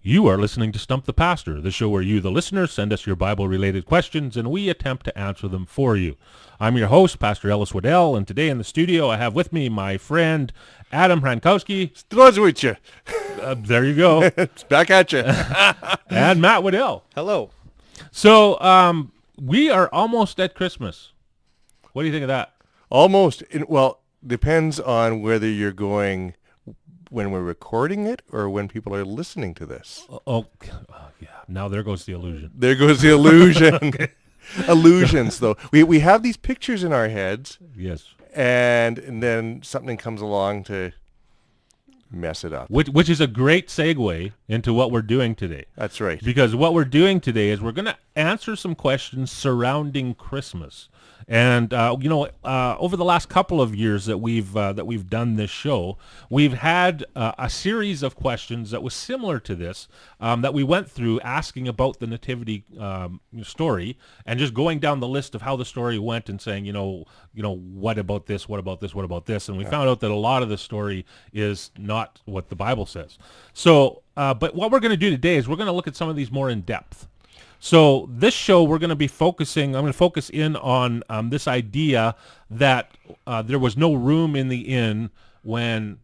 You are listening to Stump the Pastor, the show where you, the listener, send us your Bible-related questions, and we attempt to answer them for you. I'm your host, Pastor Ellis Wedel, and today in the studio I have with me my friend Adam Hrankowski. Still with you. There you go. It's back at you. And Matt Wedel. Hello. So we are almost at Christmas. What do you think of that? Almost. Well, depends on whether you're going when we're recording it or when people are listening to this. Yeah. Now there goes the illusion. There goes the illusion. Okay. Illusions, though. We have these pictures in our heads. Yes. And then something comes along to mess it up. Which is a great segue into what we're doing today. That's right. Because what we're doing today is we're going to answer some questions surrounding Christmas. And over the last couple of years that we've done this show, we've had a series of questions that was similar to this that we went through, asking about the nativity story, and just going down the list of how the story went and saying, what about this, what about this, what about this, and we found out that a lot of the story is not what the Bible says. So, but what we're going to do today is we're going to look at some of these more in depth. So this show, we're going to be I'm going to focus in on this idea that there was no room in the inn when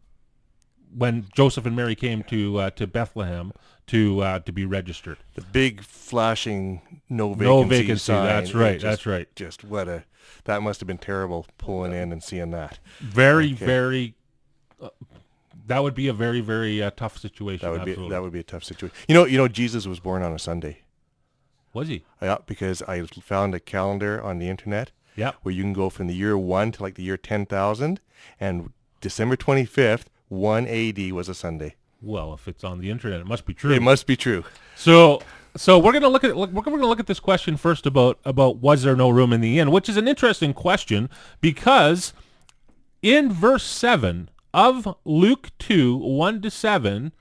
Joseph and Mary came to Bethlehem to be registered. The big flashing no vacancy sign. That's right. That's right. Just that must have been terrible pulling in and seeing that. Very. That would be a very, very tough situation. That would be a tough situation. You know, Jesus was born on a Sunday. Was he? Yeah, because I found a calendar on the internet. Yeah. Where you can go from the year 1 to like the year 10,000, and December 25th, 1 AD was a Sunday. Well, if it's on the internet, it must be true. It must be true. So we're going to look at this question first about was there no room in the inn, which is an interesting question because in verse 7 of Luke 2, 1-7,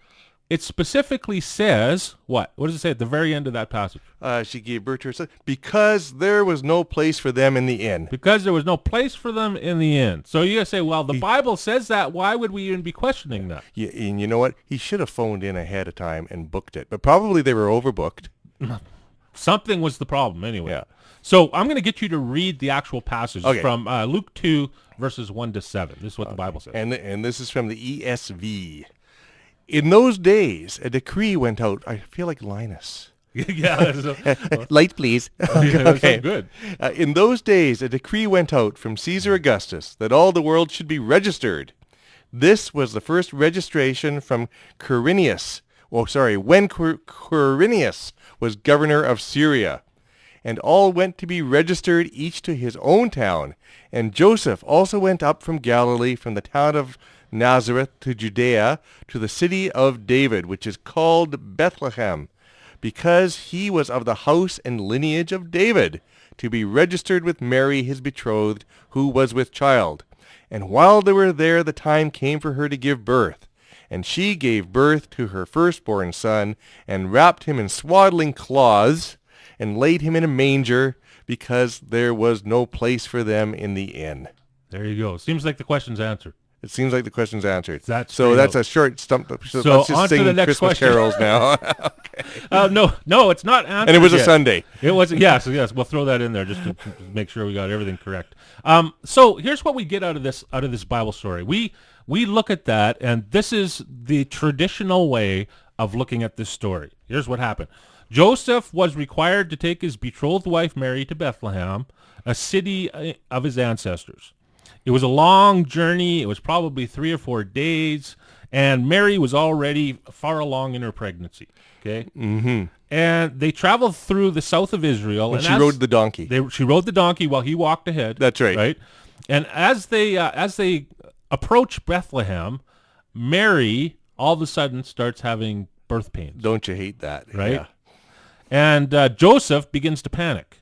it specifically says, what? What does it say at the very end of that passage? She gave birth to her son because there was no place for them in the inn. Because there was no place for them in the inn. So you say, well, the Bible says that. Why would we even be questioning that? Yeah, and you know what? He should have phoned in ahead of time and booked it. But probably they were overbooked. Something was the problem anyway. Yeah. So I'm going to get you to read the actual passage from Luke 2, verses 1-7. This is what the Bible says. And this is from the ESV. In those days, a decree went out. I feel like Linus. Yeah. Light, please. Okay. Good. In those days, a decree went out from Caesar Augustus that all the world should be registered. This was the first registration from Quirinius. When Quirinius was governor of Syria. And all went to be registered, each to his own town. And Joseph also went up from Galilee, from the town of Nazareth to Judea, to the city of David, which is called Bethlehem, because he was of the house and lineage of David, to be registered with Mary his betrothed, who was with child. And while they were there, the time came for her to give birth. And she gave birth to her firstborn son, and wrapped him in swaddling cloths, and laid him in a manger, because there was no place for them in the inn. There you go. Seems like the question's answered. It seems like the question's answered. That's a short stump. So let's just on sing to the next Christmas question. carols now. Okay. No, it's not answered. And it was yet. a Sunday. It was, yes. We'll throw that in there just to make sure we got everything correct. So here's what we get out of this Bible story. We look at that, and this is the traditional way of looking at this story. Here's what happened. Joseph was required to take his betrothed wife Mary to Bethlehem, a city of his ancestors. It was a long journey. It was probably 3 or 4 days, and Mary was already far along in her pregnancy. Okay, and they traveled through the south of Israel, and she rode the donkey. She rode the donkey while he walked ahead. That's right. Right, and as they approach Bethlehem, Mary all of a sudden starts having birth pains. Don't you hate that? Right, yeah. And Joseph begins to panic.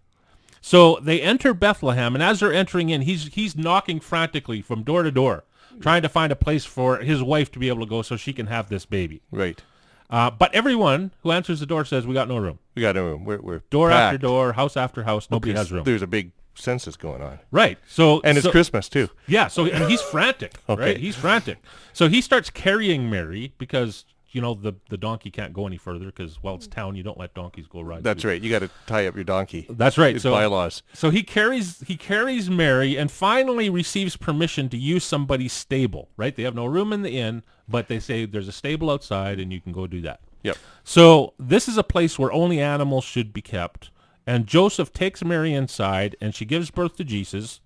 So they enter Bethlehem, and as they're entering in, he's knocking frantically from door to door, trying to find a place for his wife to be able to go so she can have this baby. Right. But everyone who answers the door says, we got no room. We got no room. We're door packed. after door, house after house, nobody has room. There's a big census going on. Right. And it's Christmas, too. Yeah, and he's frantic, Okay. right? He's frantic. So he starts carrying Mary because the donkey can't go any further because, well, it's town. You don't let donkeys go ride. That's right. You got to tie up your donkey. That's right. It's So bylaws. So he carries Mary and finally receives permission to use somebody's stable, right? They have no room in the inn, but they say there's a stable outside and you can go do that. Yep. So this is a place where only animals should be kept. And Joseph takes Mary inside and she gives birth to Jesus.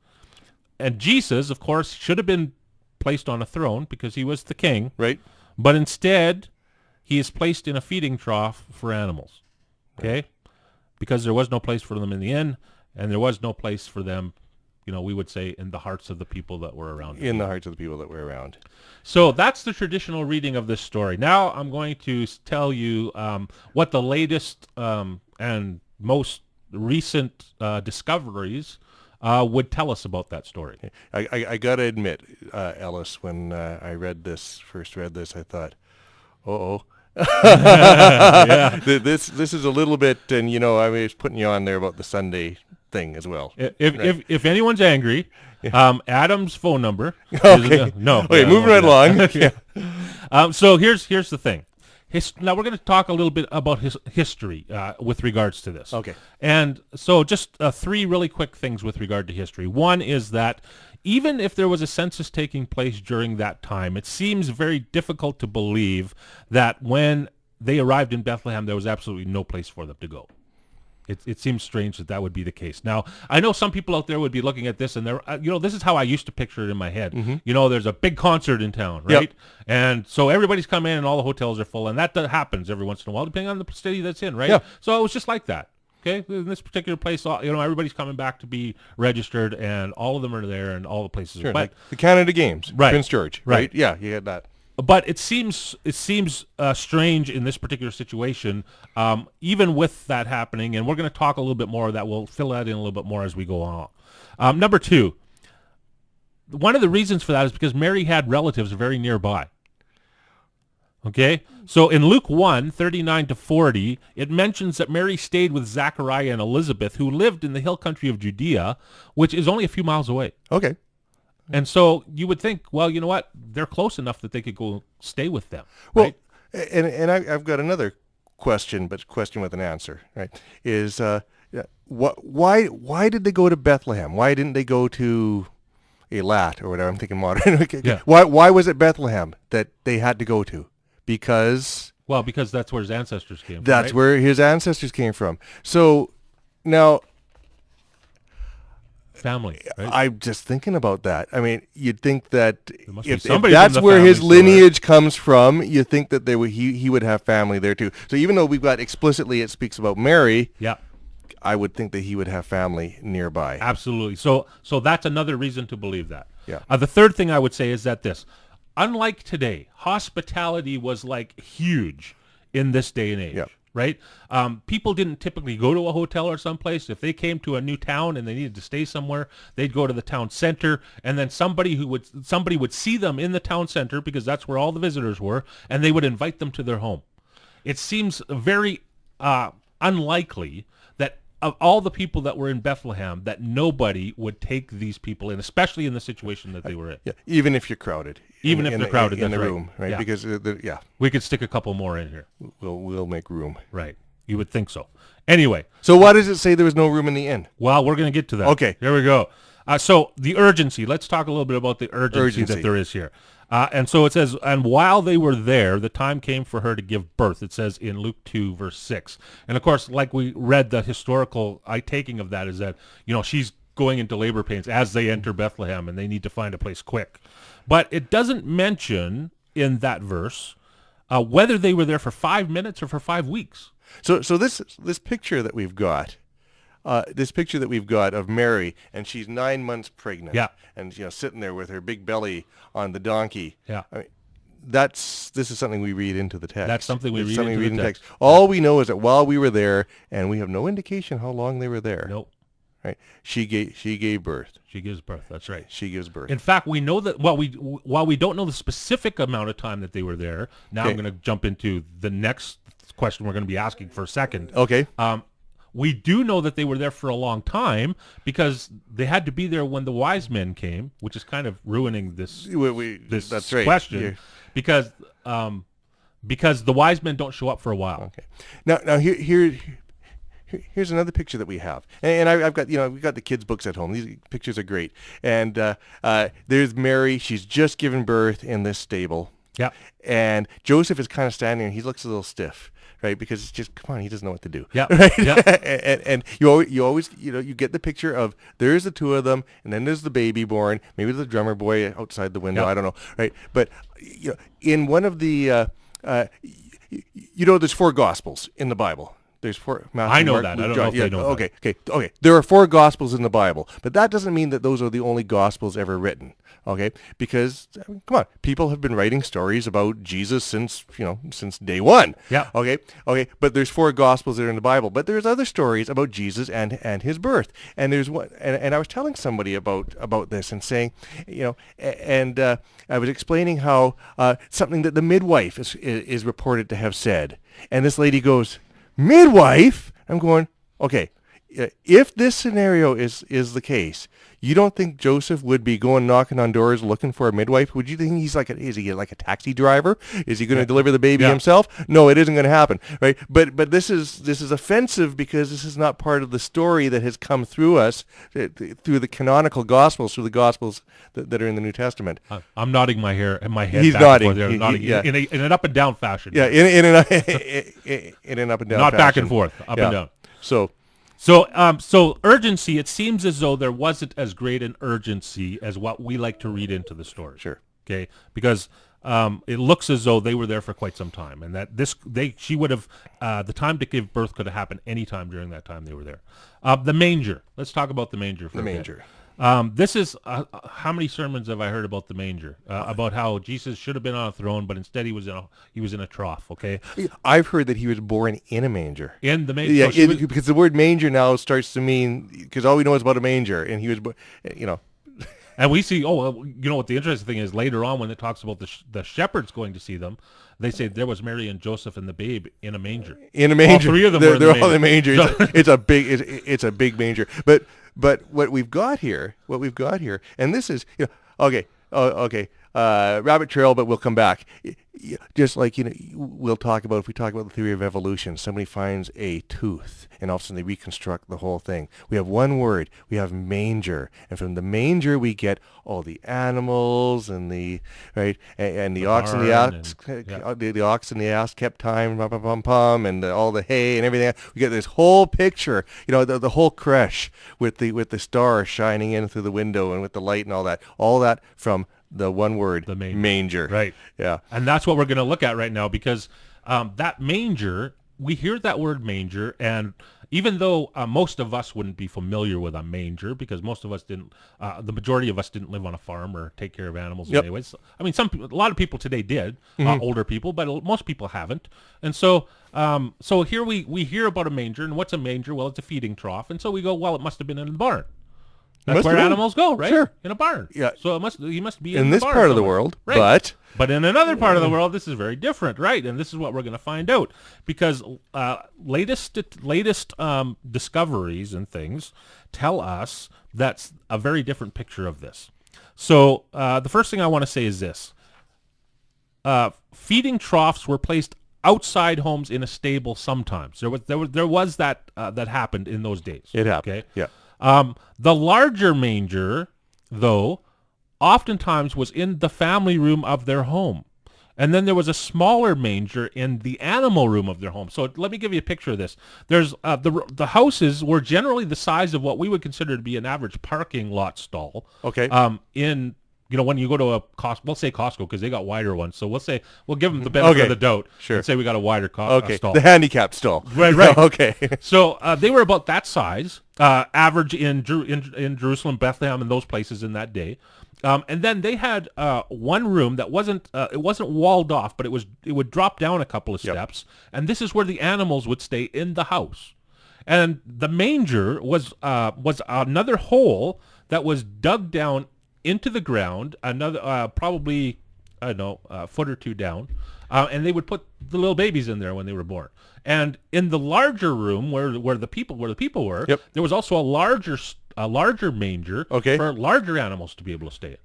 And Jesus, of course, should have been placed on a throne because he was the king. Right. But instead, he is placed in a feeding trough for animals. Okay? Right. Because there was no place for them in the inn, and there was no place for them, we would say, in the hearts of the people that were around him. In the hearts of the people that were around. So that's the traditional reading of this story. Now I'm going to tell you what the latest and most recent discoveries would tell us about that story. I got to admit, Ellis, when I first read this, I thought, uh-oh. Yeah. This is a little bit, and I was putting you on there about the Sunday thing as well. If anyone's angry, Adam's phone number. Okay. Moving right along. Okay. So here's the thing. Now we're going to talk a little bit about history with regards to this. Okay. And so just three really quick things with regard to history. One is that even if there was a census taking place during that time, it seems very difficult to believe that when they arrived in Bethlehem, there was absolutely no place for them to go. It seems strange that would be the case. Now, I know some people out there would be looking at this and they're, this is how I used to picture it in my head. Mm-hmm. There's a big concert in town, right? Yep. And so everybody's come in and all the hotels are full, and that happens every once in a while, depending on the city that's in, right? Yeah. So it was just like that. Okay, in this particular place, everybody's coming back to be registered, and all of them are there, and all the places. Sure, but like the Canada Games, right, Prince George, right? Yeah, you had that. But it seems strange in this particular situation, even with that happening, and we're going to talk a little bit more of that. We'll fill that in a little bit more as we go on. Number two, one of the reasons for that is because Mary had relatives very nearby. Okay? So in Luke 1:39-40, it mentions that Mary stayed with Zachariah and Elizabeth, who lived in the hill country of Judea, which is only a few miles away. Okay. And so you would think, well, you know what? They're close enough that they could go stay with them. Well, right? and I've got another question, but question with an answer, right? Is why did they go to Bethlehem? Why didn't they go to Eilat or whatever? I'm thinking modern. Okay. Yeah. Why was it Bethlehem that they had to go to? Because that's where his ancestors came from. That's right? where his ancestors came from. So now, family. Right? I'm just thinking about that. I mean, you'd think that if somebody that's from the where family his lineage comes from, you think that he would have family there too. So even though we've got explicitly it speaks about Mary, yeah, I would think that he would have family nearby. Absolutely. So that's another reason to believe that. Yeah. The third thing I would say is that unlike today, hospitality was like huge in this day and age. Yeah. Right? People didn't typically go to a hotel or someplace. If they came to a new town and they needed to stay somewhere, they'd go to the town center, and then somebody would see them in the town center because that's where all the visitors were, and they would invite them to their home. It seems very unlikely that of all the people that were in Bethlehem, that nobody would take these people in, especially in the situation that they were in. Yeah, even if you're crowded. Even if they're crowded, in that's the right. room, right? Yeah. Because we could stick a couple more in here. We'll make room. Right. You would think so. Anyway. So why does it say there was no room in the inn? Well, we're going to get to that. Okay. Here we go. So the urgency. Let's talk a little bit about the urgency that there is here. And so it says, and while they were there, the time came for her to give birth. It says in Luke 2, verse 6. And of course, like we read, the historical taking of that is that, she's going into labor pains as they enter Bethlehem, and they need to find a place quick. But it doesn't mention in that verse whether they were there for 5 minutes or for 5 weeks. So this picture that we've got, of Mary, and she's 9 months pregnant. Yeah. And sitting there with her big belly on the donkey. Yeah. I mean, this is something we read into the text. That's something we read into the text. All we know is that while we were there, and we have no indication how long they were there. Nope. Right. She gave birth. She gives birth. That's right. She gives birth. In fact, we know that while we don't know the specific amount of time that they were there. Now I'm going to jump into the next question we're going to be asking for a second. Okay. We do know that they were there for a long time because they had to be there when the wise men came, which is kind of ruining this that's right. question Yeah. because because the wise men don't show up for a while. Okay. Now here's another picture that we have, and I've got we've got the kids' books at home. These pictures are great, and there's Mary. She's just given birth in this stable. Yeah. And Joseph is kind of standing there, and he looks a little stiff, right? Because it's just, come on, he doesn't know what to do. Yeah. Right? Yeah. and you always you get the picture of there's the two of them, and then there's the baby born, maybe the drummer boy outside the window, Yeah. I don't know, right? But in one of the there's 4 gospels in the Bible. There's 4. Matthew, I know Mark, that. Luke, I don't John. know if they know that. Okay. There are 4 gospels in the Bible, but that doesn't mean that those are the only gospels ever written. Okay, because come on, people have been writing stories about Jesus since day one. Yeah. Okay. But there's 4 gospels that are in the Bible, but there's other stories about Jesus and his birth. And there's one, and I was telling somebody about this and saying, I was explaining how something that the midwife is reported to have said, and this lady goes, midwife? I'm going, okay, if this scenario is the case, you don't think Joseph would be going knocking on doors looking for a midwife? Would you think is he like a taxi driver? Is he going to deliver the baby himself? No, it isn't going to happen, right? But this is offensive because this is not part of the story that has come through us, through the canonical gospels, through the gospels that are in the New Testament. I'm nodding my head. He's back nodding. And forth. Nodding in an up and down fashion. Yeah, in an up and down. Not fashion. back and forth, up and down. So urgency, it seems as though there wasn't as great an urgency as what we like to read into the story. Sure. Okay, because it looks as though they were there for quite some time, and that she would have the time to give birth could have happened any time during that time they were there. The manger. Let's talk about the manger for a bit. Manger. This is how many sermons have I heard about the manger? About how Jesus should have been on a throne, but instead he was in a trough. Okay, I've heard that he was born in a manger. in the manger. Yeah, So because the word manger now starts to mean, because all we know is about a manger, and he was, And we see, what the interesting thing is later on when it talks about the shepherds going to see them, they say there was Mary and Joseph and the babe in a manger. In a manger. All 3 of them were in they're the all in the manger. manger. It's a big manger. But what we've got here, and this is, rabbit trail, but we'll come back. Just like, we'll talk about, if we talk about the theory of evolution, somebody finds a tooth and all of a sudden they reconstruct the whole thing. We have one word, we have manger. And from the manger we get all the animals and the, right, and the ox and the ass, the ox and the ass kept time, pum, pum, pum, pum, and all the hay and everything. We get this whole picture, the whole creche with the star shining in through the window and with the light and all that from the one word, The manger. Right. Yeah. And that's what we're going to look at right now, because that manger, we hear that word manger, and even though most of us wouldn't be familiar with a manger, because most of us didn't, the majority of us didn't live on a farm or take care of animals Yep. anyways. I mean, a lot of people today did, older people, but most people haven't. And so here we hear about a manger, and what's a manger? Well, it's a feeding trough. And so we go, well, it must have been in a barn. That's where animals go, right? Sure. In a barn. Yeah. So he must be In the this barn part of the somewhere. world, Right. But in another part of the world, this is very different, right? And this is what we're going to find out, because latest discoveries and things tell us that's a very different picture of this. So the first thing I want to say is this. Feeding troughs were placed outside homes in a stable sometimes. There was that happened in those days. It happened. Okay? Yeah. The larger manger, though, oftentimes was in the family room of their home. And then there was a smaller manger in the animal room of their home. So let me give you a picture of this. There's the houses were generally the size of what we would consider to be an average parking lot stall. Okay. When you go to a Costco, we'll say Costco because they got wider ones. So we'll give them the benefit of the doubt. Sure. And say we got a wider stall. The handicapped stall. Right. Okay. So they were about that size, average in Jerusalem, Bethlehem, and those places in that day. And then they had one room that wasn't walled off, but it would drop down a couple of steps, and this is where the animals would stay in the house. And the manger was another hole that was dug down into the ground, another probably a foot or two down, and they would put the little babies in there when they were born. And in the larger room where the people were, there was also a larger manger Okay. for larger animals to be able to stay in.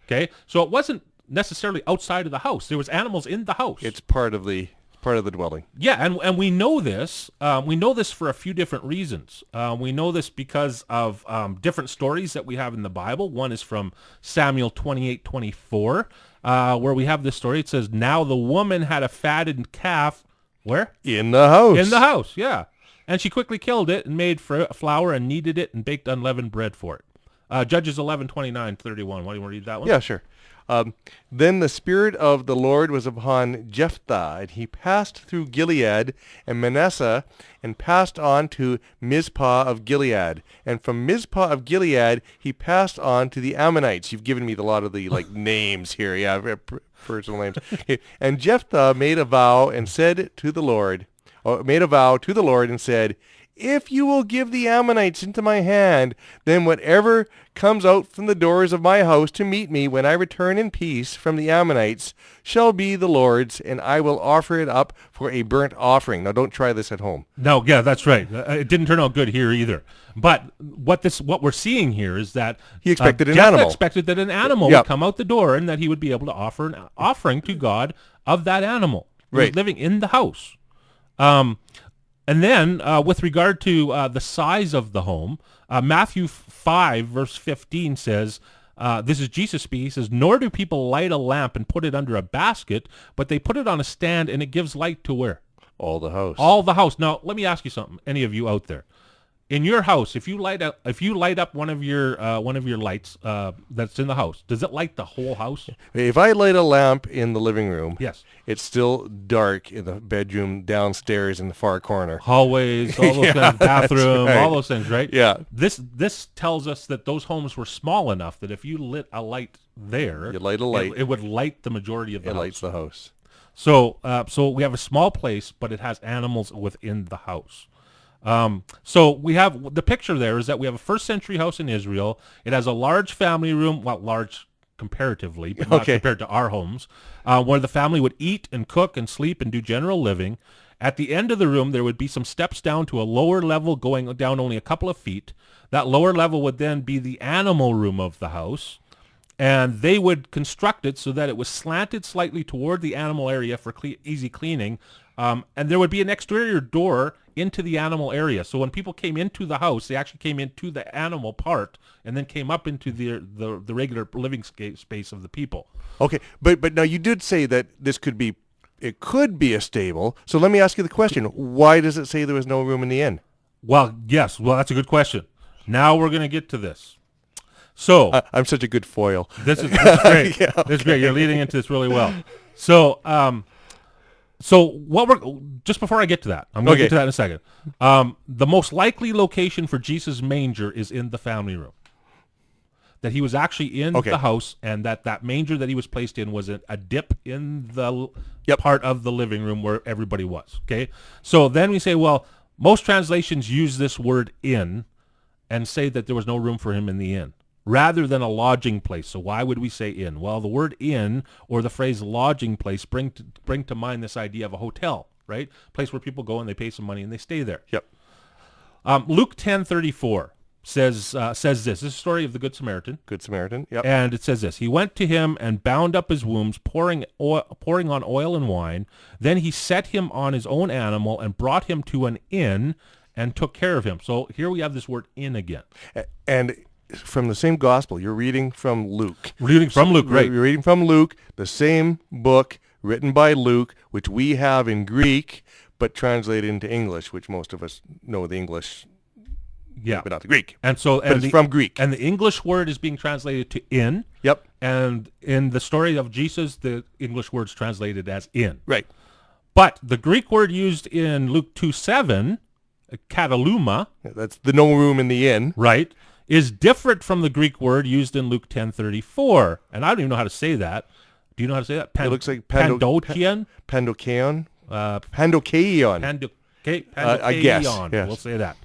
Okay, so it wasn't necessarily outside of the house. There was animals in the house. It's part of the dwelling. Yeah, and we know this. We know this for a few different reasons. We know this because of different stories that we have in the Bible. One is from Samuel 28:24, where we have this story. It says, "Now the woman had a fattened calf." Where? In the house. In the house, yeah. And she quickly killed it and made flour and kneaded it and baked unleavened bread for it. Judges 11:29-31. Why do you want to read that one? Yeah, sure. Then the Spirit of the Lord was upon Jephthah, and he passed through Gilead and Manasseh, and passed on to Mizpah of Gilead. And from Mizpah of Gilead, he passed on to the Ammonites. You've given me a lot of the names here, personal names. And Jephthah made a vow and said to the Lord, and said, "If you will give the Ammonites into my hand, then whatever comes out from the doors of my house to meet me when I return in peace from the Ammonites shall be the Lord's, and I will offer it up for a burnt offering." Now, don't try this at home. No, yeah, that's right. It didn't turn out good here either. But what we're seeing here is that he expected an Jephthah animal. Expected that an animal would come out the door, and that he would be able to offer an offering to God of that animal. He was living in the house. And then, with regard to the size of the home, Matthew 5, verse 15 says, this is Jesus speaking, he says, "Nor do people light a lamp and put it under a basket, but they put it on a stand, and it gives light to where?" All the house. All the house. Now, let me ask you something, any of you out there. In your house, if you light up one of your lights that's in the house, does it light the whole house? If I light a lamp in the living room, yes, it's still dark in the bedroom downstairs in the far corner. Hallways, all those things, bathroom, all those things, right? Yeah. This tells us that those homes were small enough that if you lit a light there, you light a light, it would light the majority of the house. It lights the house. So we have a small place, but it has animals within the house. So we have the picture there is that we have a first century house in Israel. It has a large family room, well, large comparatively, but not compared to our homes, where the family would eat and cook and sleep and do general living. At the end of the room, there would be some steps down to a lower level going down only a couple of feet. That lower level would then be the animal room of the house. And they would construct it so that it was slanted slightly toward the animal area for easy cleaning. And there would be an exterior door into the animal area. So when people came into the house, they actually came into the animal part and then came up into the regular living space of the people. Okay, but now you did say that it could be a stable. So let me ask you the question. Why does it say there was no room in the inn? Well, yes. Well, that's a good question. Now we're going to get to this. So I'm such a good foil. This is great. Yeah, okay. This is great. You're leading into this really well. So just before I get to that, I'm going to get to that in a second. The most likely location for Jesus' manger is in the family room. That he was actually in the house, and that manger that he was placed in was a dip in the part of the living room where everybody was. Okay, so then we say, well, most translations use this word "inn" and say that there was no room for him in the inn, rather than a lodging place. So why would we say inn? Well, the word inn or the phrase lodging place bring to mind this idea of a hotel, right? Place where people go and they pay some money and they stay there. Yep. Luke 10:34 says this. This is the story of the Good Samaritan. Good Samaritan, yep. And it says this: "He went to him and bound up his wounds, pouring on oil and wine. Then he set him on his own animal and brought him to an inn and took care of him." So here we have this word "inn" again. And from the same gospel, you're reading from Luke. Reading from Luke, right. You're reading from Luke, the same book written by Luke, which we have in Greek, but translated into English, which most of us know the English, but not the Greek. And so, but it's from Greek. And the English word is being translated to inn. Yep. And in the story of Jesus, the English word's translated as inn. Right. But the Greek word used in Luke 2:7, kataluma. That's the no room in the inn. Right. Is different from the Greek word used in Luke 10:34. And I don't even know how to say that. Do you know how to say that? It looks like Pandokion? Pandokeion? Pandokeion. I guess. Yes. We'll say that.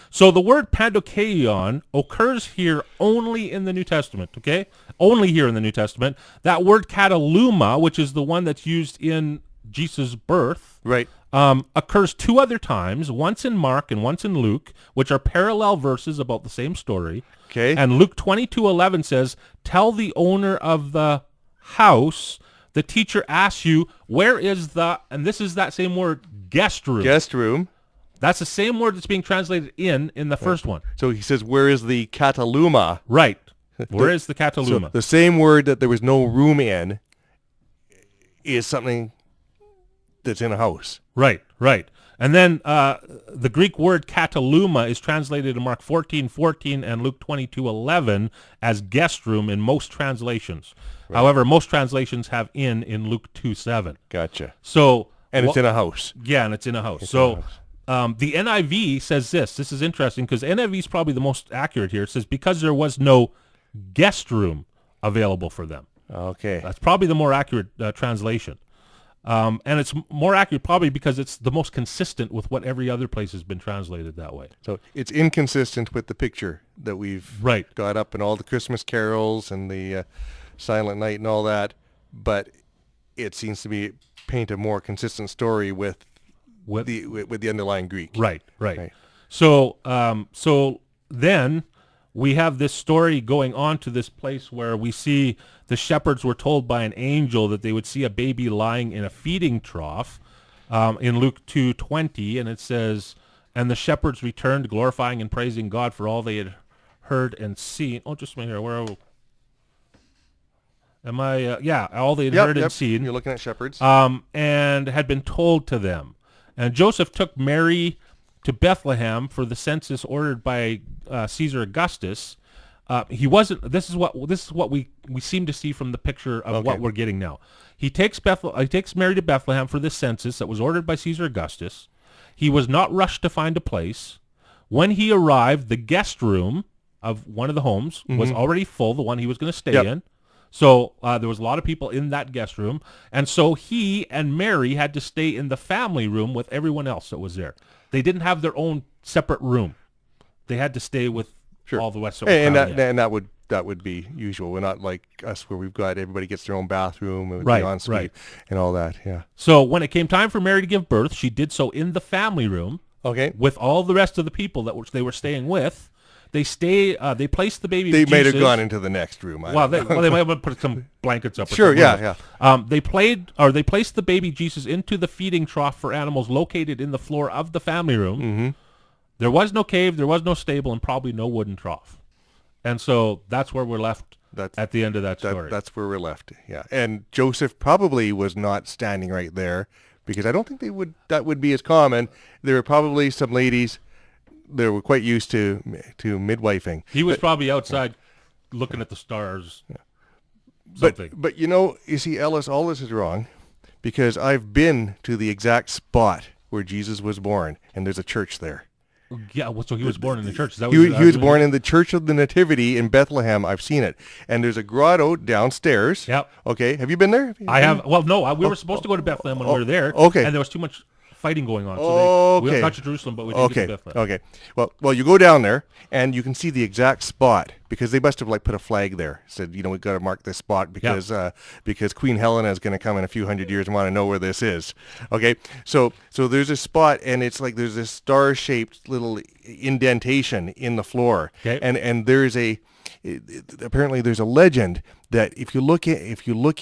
So the word Pandokeion occurs here only in the New Testament, okay? Only here in the New Testament. That word kataluma, which is the one that's used in Jesus' birth, right, occurs two other times, once in Mark and once in Luke, which are parallel verses about the same story. Okay. And Luke 22:11 says, "Tell the owner of the house, the teacher asks you, where is the, and this is that same word, guest room. Guest room. That's the same word that's being translated in the first one. So he says, where is the kataluma? Right. Where is the kataluma? So the same word that there was no room in is something that's in a house. Right, right. And then the Greek word kataluma is translated in Mark 14:14 and Luke 22:11 as guest room in most translations. Right. However, most translations have in Luke 2:7. Gotcha. So, and it's in a house. Yeah, and it's in a house. The NIV says this. This is interesting because NIV is probably the most accurate here. It says, because there was no guest room available for them. Okay. That's probably the more accurate translation. And it's more accurate probably because it's the most consistent with what every other place has been translated that way. So it's inconsistent with the picture that we've got up and all the Christmas carols and the Silent Night and all that, but it seems to be paint a more consistent story with the underlying Greek. Right. So then we have this story going on to this place where we see the shepherds were told by an angel that they would see a baby lying in a feeding trough in Luke 2:20, and it says, and the shepherds returned glorifying and praising God for all they had heard and seen. Oh, just a minute here. Where am I? All they had heard and seen. You're looking at shepherds. And had been told to them. And Joseph took Mary to Bethlehem for the census ordered by Caesar Augustus. He wasn't. This is what we seem to see from the picture of what we're getting now. He takes Mary to Bethlehem for this census that was ordered by Caesar Augustus. He was not rushed to find a place. When he arrived, the guest room of one of the homes was already full, the one he was going to stay in. So there was a lot of people in that guest room, and so he and Mary had to stay in the family room with everyone else that was there. They didn't have their own separate room. They had to stay with all the rest of and that would be usual. We're not like us where we've got everybody gets their own bathroom and ensuite and all that. Yeah. So when it came time for Mary to give birth, she did so in the family room. Okay. With all the rest of the people they were staying with. They placed the baby. They Jesus. might have gone into the next room. They might have put some blankets up. Sure, yeah. They placed the baby Jesus into the feeding trough for animals located in the floor of the family room. Mm-hmm. There was no cave, there was no stable, and probably no wooden trough. And so that's where we're left at the end of that story. That's where we're left, yeah. And Joseph probably was not standing right there because I don't think that would be as common. There were probably some ladies that were quite used to midwifing. He was probably outside looking at the stars. Yeah. But you see, Ellis, all this is wrong because I've been to the exact spot where Jesus was born, and there's a church there. Yeah, so he was born in the church. Is that he was born in the Church of the Nativity in Bethlehem. I've seen it. And there's a grotto downstairs. Yep. Okay. Have you been there? I have. Well, no. We were supposed to go to Bethlehem when we were there. Okay. And there was too much fighting going on. So we got to Jerusalem, but we didn't get to Bethlehem. Okay. Well, you go down there, and you can see the exact spot because they must have put a flag there. Said, we've got to mark this spot because Queen Helena is going to come in a few hundred years and want to know where this is. Okay. So there's a spot, and it's like there's this star-shaped little indentation in the floor. Okay. And there's apparently there's a legend that if you look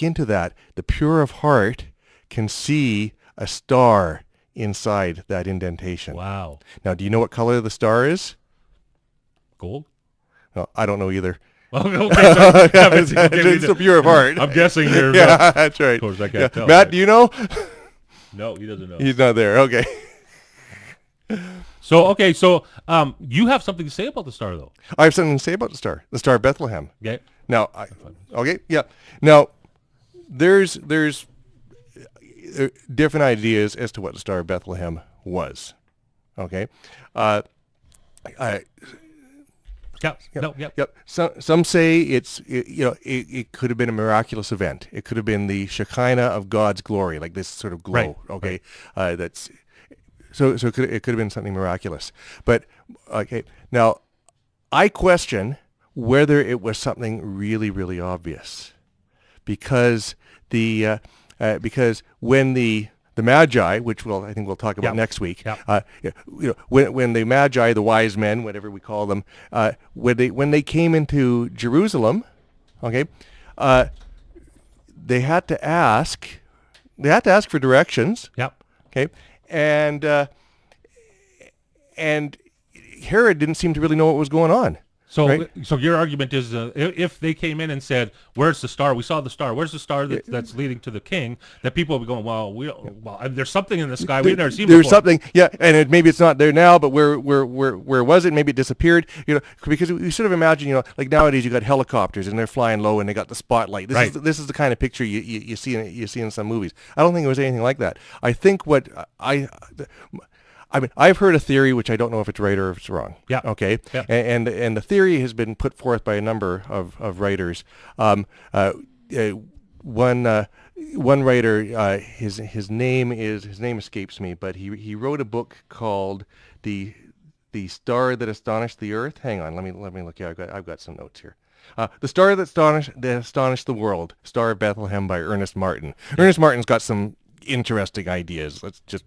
into that, the pure of heart can see a star inside that indentation. Wow. Now, do you know what color the star is? Gold? No, I don't know either. Okay. It's the pure of heart. I'm guessing you're... Yeah, that's right. Of course, I can't tell. Matt, do you know? No, he doesn't know. He's not there. Okay. So you have something to say about the star, though. I have something to say about the star of Bethlehem. Okay. Now, Now, there's different ideas as to what the Star of Bethlehem was. Okay. Some say it could have been a miraculous event. It could have been the Shekinah of God's glory, like this sort of glow. Right. Okay. That's so it could have been something miraculous. But okay. Now, I question whether it was something really, really obvious, because when the Magi, which I think we'll talk about next week, when the Magi, the wise men, whatever we call them, when they came into Jerusalem, okay, they had to ask for directions. Yep. Okay, and Herod didn't seem to really know what was going on. So, right? so your argument is, if they came in and said, "Where's the star? We saw the star. Where's the star that's leading to the king?" That people would be going, "Well, there's something in the sky we've never seen There's before." something, yeah, and maybe it's not there now, but where was it? Maybe it disappeared. Because we sort of imagine, like nowadays you got helicopters and they're flying low and they got the spotlight. This is the kind of picture you see in some movies. I don't think it was anything like that. I think I've heard a theory, which I don't know if it's right or if it's wrong. Yeah. Okay. Yeah. And the theory has been put forth by a number of writers. One writer, his name escapes me, but he wrote a book called the Star That Astonished the Earth. Hang on, let me look here. I've got some notes here. The Star That Astonished the World, Star of Bethlehem by Ernest Martin. Ernest Martin's got some interesting ideas. Let's just.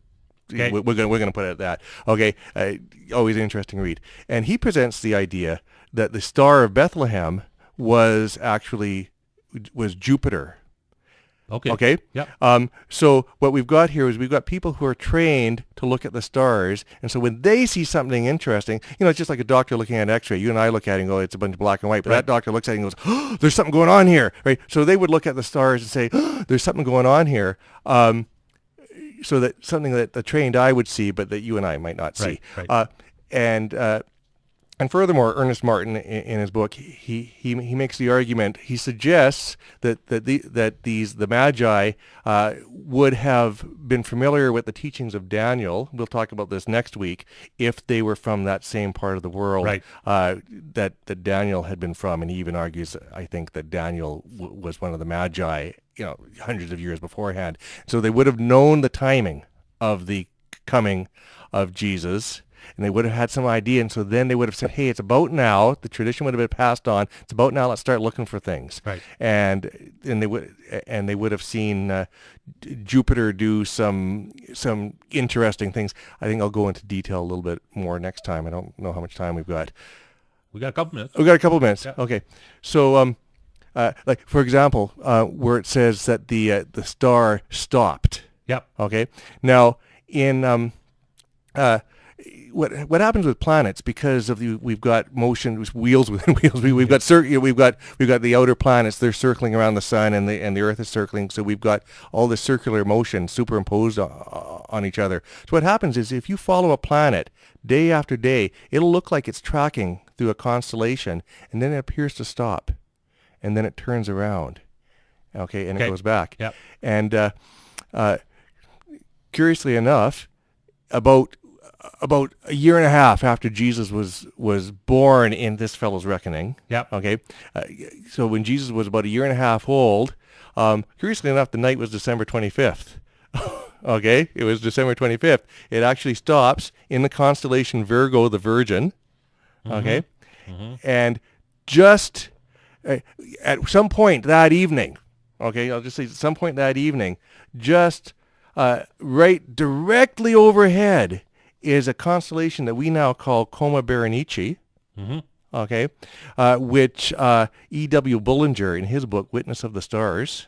Okay. We're gonna put it at that. Okay, always an interesting read. And he presents the idea that the Star of Bethlehem was Jupiter. Okay. Okay. Yeah. So what we've got here is we've got people who are trained to look at the stars, and so when they see something interesting, it's just like a doctor looking at an X-ray. You and I look at it and go, "It's a bunch of black and white," but that doctor looks at it and goes, "Oh, there's something going on here," right? So they would look at the stars and say, "Oh, there's something going on here." So that something that the trained eye would see, but that you and I might not see. Right. And furthermore, Ernest Martin in his book, he makes the argument. He suggests that the Magi would have been familiar with the teachings of Daniel. We'll talk about this next week. If they were from that same part of the world, right. that Daniel had been from, and he even argues, I think, that Daniel was one of the Magi, hundreds of years beforehand. So they would have known the timing of the coming of Jesus. And they would have had some idea, and so then they would have said, "Hey, it's about now." The tradition would have been passed on. It's about now. Let's start looking for things. Right. And they would have seen Jupiter do some interesting things. I think I'll go into detail a little bit more next time. I don't know how much time we've got. We got a couple minutes. We got a couple minutes. Yeah. Okay. So, like for example, where it says that the star stopped. Yep. Okay. Now in what happens with planets, because of we've got motion, wheels within wheels. We've got the outer planets. They're circling around the sun, and the Earth is circling. So we've got all this circular motion superimposed on each other. So what happens is, if you follow a planet day after day, it'll look like it's tracking through a constellation, and then it appears to stop, and then it turns around. Okay, and it goes back. Yep. And curiously enough, about a year and a half after Jesus was born in this fellow's reckoning. Yep. Okay. So when Jesus was about a year and a half old, curiously enough, the night was December 25th. Okay. It was December 25th. It actually stops in the constellation Virgo, the Virgin. Okay. Mm-hmm. And just at some point that evening, okay, I'll just say at some point that evening, just right directly overhead is a constellation that we now call Coma Berenice, okay, which E.W. Bullinger, in his book Witness of the Stars,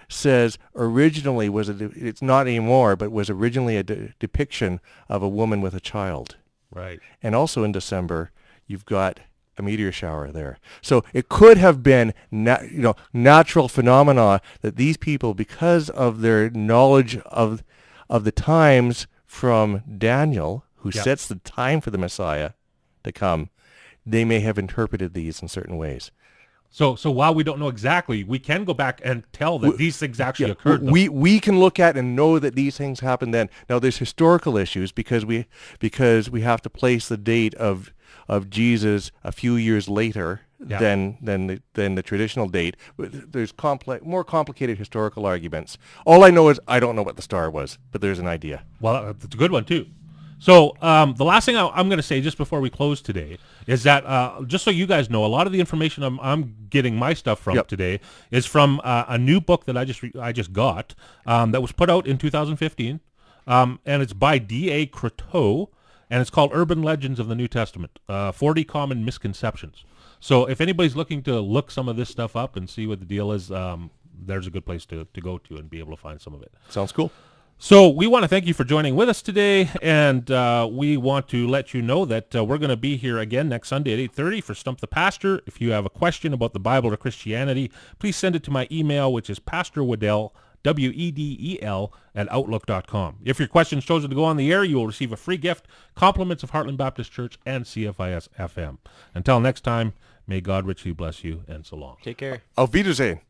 says originally it's not anymore, but was originally a depiction of a woman with a child. Right. And also in December, you've got a meteor shower there. So it could have been natural phenomena that these people, because of their knowledge of the times from Daniel, who sets the time for the Messiah to come, they may have interpreted these in certain ways. So while we don't know exactly, we can go back and tell that these things actually occurred. We can look at and know that these things happened then. Now there's historical issues because we have to place the date of Jesus a few years later than the traditional date. There's more complicated historical arguments. All I know is I don't know what the star was, but there's an idea. Well, that's a good one too. So the last thing I'm going to say just before we close today is that just so you guys know, a lot of the information I'm getting my stuff from today is from a new book that I just got that was put out in 2015, and it's by D.A. Croteau, and it's called Urban Legends of the New Testament, 40 Common Misconceptions. So if anybody's looking to look some of this stuff up and see what the deal is, there's a good place to go to and be able to find some of it. Sounds cool. So we want to thank you for joining with us today, and we want to let you know that we're going to be here again next Sunday at 8:30 for Stump the Pastor. If you have a question about the Bible or Christianity, please send it to my email, which is pastorwedel, Wedel, @outlook.com. If your question is chosen to go on the air, you will receive a free gift, compliments of Heartland Baptist Church and CFIS FM. Until next time, may God richly bless you, and so long. Take care. Auf Wiedersehen.